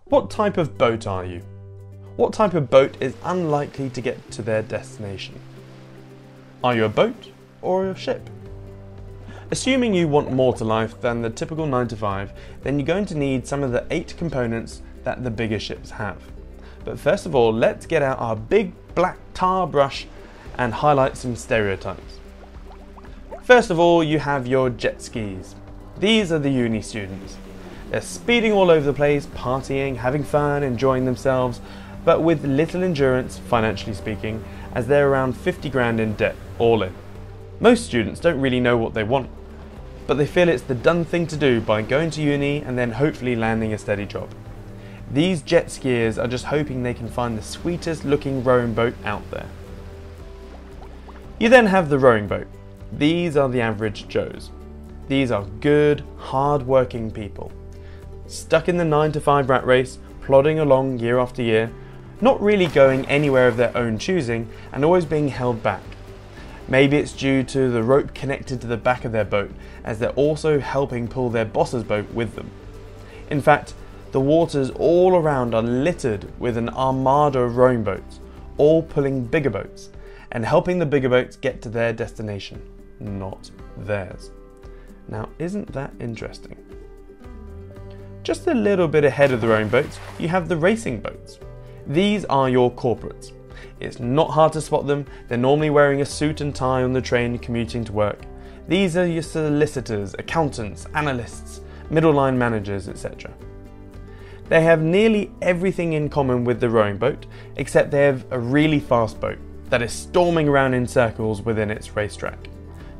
What type of boat are you? What type of boat is unlikely to get to their destination? Are you a boat or a ship? Assuming you want more to life than the typical 9 to 5, then you're going to need some of the 8 components that the bigger ships have. But first of all, let's get out our big black tar brush and highlight some stereotypes. First of all, you have your jet skis. These are the uni students. They're speeding all over the place, partying, having fun, enjoying themselves, but with little endurance, financially speaking, as they're around 50 grand in debt, all in. Most students don't really know what they want, but they feel it's the done thing to do by going to uni and then hopefully landing a steady job. These jet skiers are just hoping they can find the sweetest looking rowing boat out there. You then have the rowing boat. These are the average Joes. These are good, hard-working people, stuck in the 9 to 5 rat race, plodding along year after year, not really going anywhere of their own choosing and always being held back. Maybe it's due to the rope connected to the back of their boat, as they're also helping pull their boss's boat with them. In fact, the waters all around are littered with an armada of rowing boats, all pulling bigger boats and helping the bigger boats get to their destination, not theirs. Now, isn't that interesting? Just a little bit ahead of the rowing boats, you have the racing boats. These are your corporates. It's not hard to spot them. They're normally wearing a suit and tie on the train commuting to work. These are your solicitors, accountants, analysts, middle line managers, etc. They have nearly everything in common with the rowing boat, except they have a really fast boat that is storming around in circles within its racetrack.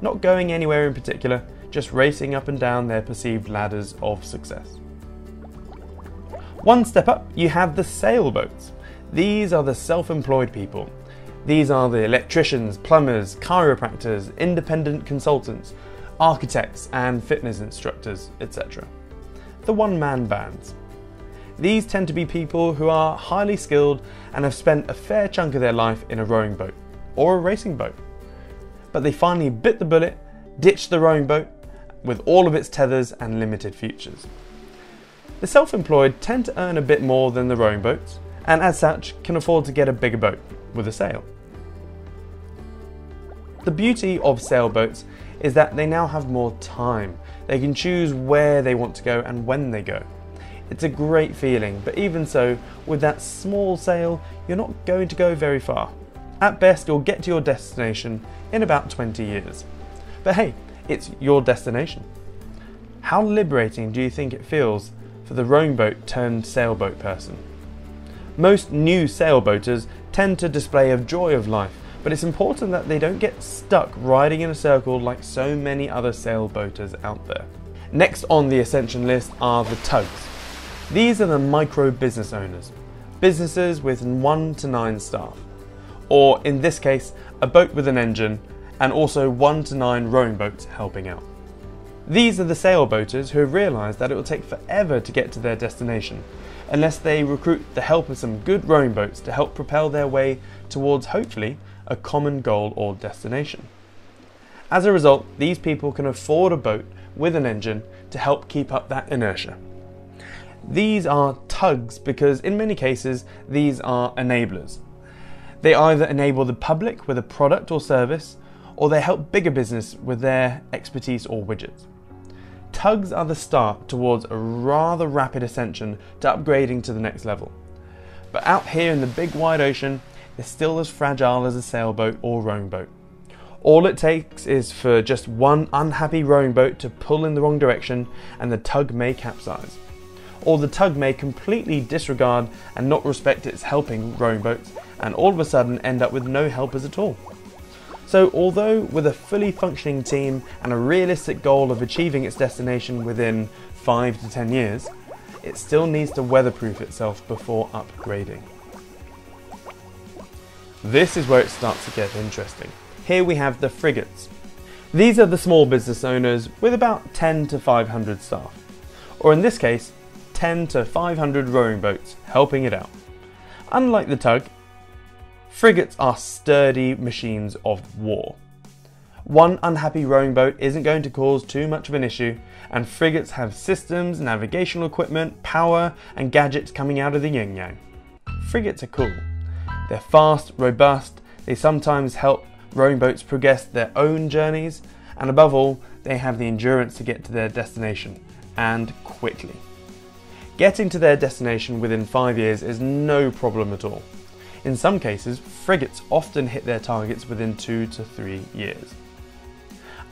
Not going anywhere in particular, just racing up and down their perceived ladders of success. One step up, you have the sailboats. These are the self-employed people. These are the electricians, plumbers, chiropractors, independent consultants, architects and fitness instructors, etc. The one-man bands. These tend to be people who are highly skilled and have spent a fair chunk of their life in a rowing boat or a racing boat. But they finally bit the bullet, ditched the rowing boat with all of its tethers and limited features. The self-employed tend to earn a bit more than the rowing boats, and as such can afford to get a bigger boat with a sail. The beauty of sailboats is that they now have more time. They can choose where they want to go and when they go. It's a great feeling, but even so, with that small sail, you're not going to go very far. At best, you'll get to your destination in about 20 years. But hey, it's your destination. How liberating do you think it feels for the rowing boat turned sailboat person? Most new sailboaters tend to display a joy of life, but it's important that they don't get stuck riding in a circle like so many other sailboaters out there. Next on the ascension list are the tugs. These are the micro business owners, businesses with 1 to 9 staff, or in this case, a boat with an engine, and also 1 to 9 rowing boats helping out. These are the sailboaters who have realised that it will take forever to get to their destination, unless they recruit the help of some good rowing boats to help propel their way towards, hopefully, a common goal or destination. As a result, these people can afford a boat with an engine to help keep up that inertia. These are tugs because in many cases these are enablers. They either enable the public with a product or service, or they help bigger business with their expertise or widgets. Tugs are the start towards a rather rapid ascension to upgrading to the next level. But out here in the big wide ocean, they're still as fragile as a sailboat or rowing boat. All it takes is for just one unhappy rowing boat to pull in the wrong direction and the tug may capsize. Or the tug may completely disregard and not respect its helping rowing boats and all of a sudden end up with no helpers at all. So although with a fully functioning team and a realistic goal of achieving its destination within 5 to 10 years, it still needs to weatherproof itself before upgrading. This is where it starts to get interesting. Here we have the frigates. These are the small business owners with about 10 to 500 staff, or in this case, 10 to 500 rowing boats helping it out. Unlike the tug, frigates are sturdy machines of war. One unhappy rowing boat isn't going to cause too much of an issue, and frigates have systems, navigational equipment, power and gadgets coming out of the yin-yang. Frigates are cool. They're fast, robust, they sometimes help rowing boats progress their own journeys, and above all, they have the endurance to get to their destination, and quickly. Getting to their destination within 5 years is no problem at all. In some cases, frigates often hit their targets within 2 to 3 years.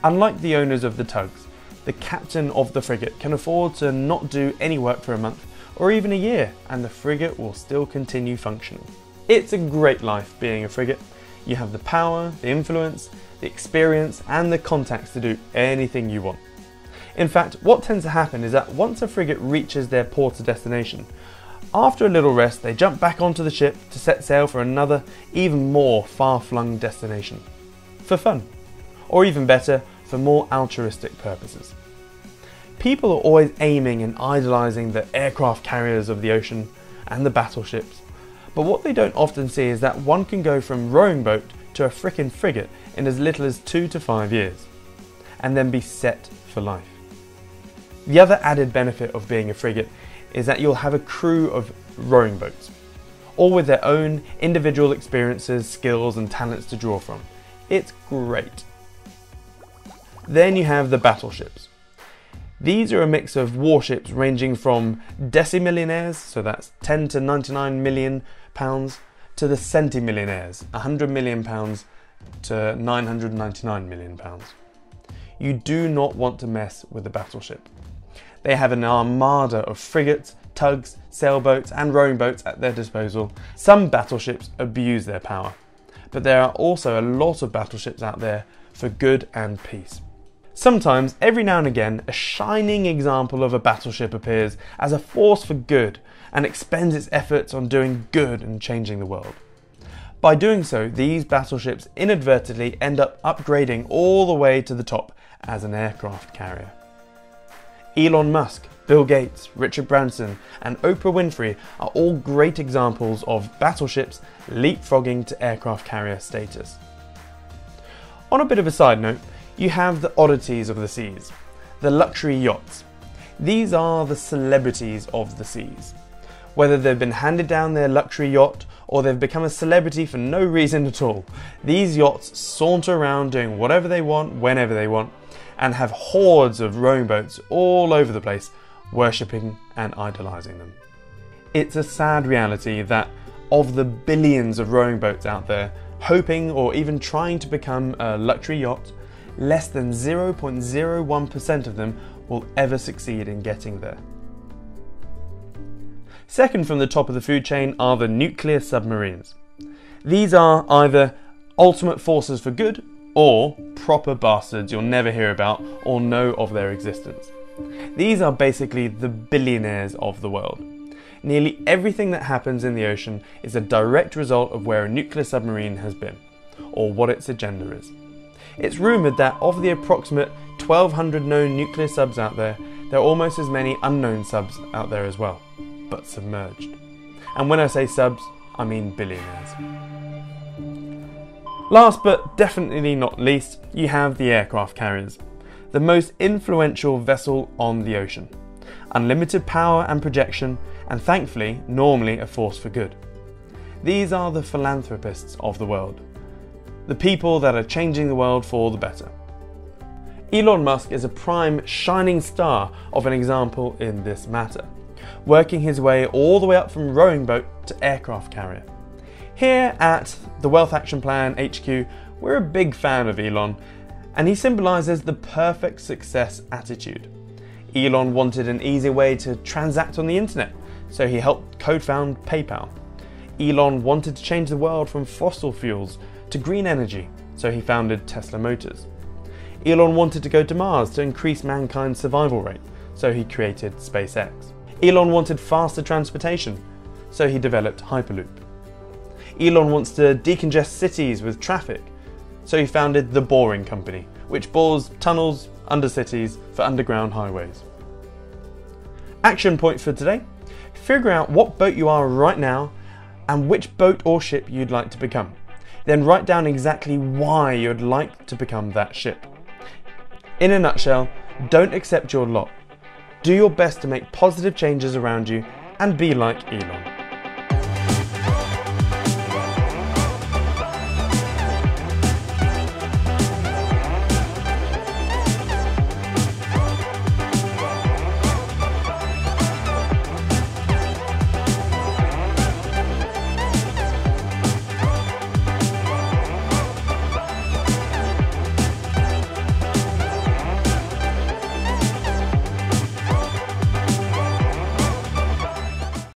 Unlike the owners of the tugs, the captain of the frigate can afford to not do any work for a month or even a year, and the frigate will still continue functioning. It's a great life being a frigate. You have the power, the influence, the experience and the contacts to do anything you want. In fact, what tends to happen is that once a frigate reaches their port of destination, after a little rest they jump back onto the ship to set sail for another, even more far-flung destination. For fun. Or even better, for more altruistic purposes. People are always aiming and idolising the aircraft carriers of the ocean and the battleships, but what they don't often see is that one can go from rowing boat to a frickin' frigate in as little as 2 to 5 years, and then be set for life. The other added benefit of being a frigate is that you'll have a crew of rowing boats, all with their own individual experiences, skills and talents to draw from. It's great. Then you have the battleships. These are a mix of warships ranging from decimillionaires, so that's 10 to 99 million pounds, to the centimillionaires, 100 million pounds to 999 million pounds. You do not want to mess with a battleship. They have an armada of frigates, tugs, sailboats and rowing boats at their disposal. Some battleships abuse their power, but there are also a lot of battleships out there for good and peace. Sometimes, every now and again, a shining example of a battleship appears as a force for good and expends its efforts on doing good and changing the world. By doing so, these battleships inadvertently end up upgrading all the way to the top as an aircraft carrier. Elon Musk, Bill Gates, Richard Branson and Oprah Winfrey are all great examples of battleships leapfrogging to aircraft carrier status. On a bit of a side note, you have the oddities of the seas, the luxury yachts. These are the celebrities of the seas. Whether they've been handed down their luxury yacht or they've become a celebrity for no reason at all, these yachts saunter around doing whatever they want, whenever they want, and have hordes of rowing boats all over the place, worshipping and idolising them. It's a sad reality that of the billions of rowing boats out there, hoping or even trying to become a luxury yacht, less than 0.01% of them will ever succeed in getting there. Second from the top of the food chain are the nuclear submarines. These are either ultimate forces for good or proper bastards you'll never hear about or know of their existence. These are basically the billionaires of the world. Nearly everything that happens in the ocean is a direct result of where a nuclear submarine has been, or what its agenda is. It's rumoured that of the approximate 1,200 known nuclear subs out there, there are almost as many unknown subs out there as well, but submerged. And when I say subs, I mean billionaires. Last but definitely not least, you have the aircraft carriers, the most influential vessel on the ocean. Unlimited power and projection, and thankfully, normally a force for good. These are the philanthropists of the world. The people that are changing the world for the better. Elon Musk is a prime shining star of an example in this matter, working his way all the way up from rowing boat to aircraft carrier. Here at the Wealth Action Plan HQ, we're a big fan of Elon, and he symbolises the perfect success attitude. Elon wanted an easy way to transact on the internet, so he helped co-found PayPal. Elon wanted to change the world from fossil fuels to green energy, so he founded Tesla Motors. Elon wanted to go to Mars to increase mankind's survival rate, so he created SpaceX. Elon wanted faster transportation, so he developed Hyperloop. Elon wants to decongest cities with traffic, so he founded the Boring Company, which bores tunnels under cities for underground highways. Action point for today: figure out what boat you are right now and which boat or ship you'd like to become. Then write down exactly why you'd like to become that ship. In a nutshell, don't accept your lot. Do your best to make positive changes around you and be like Elon.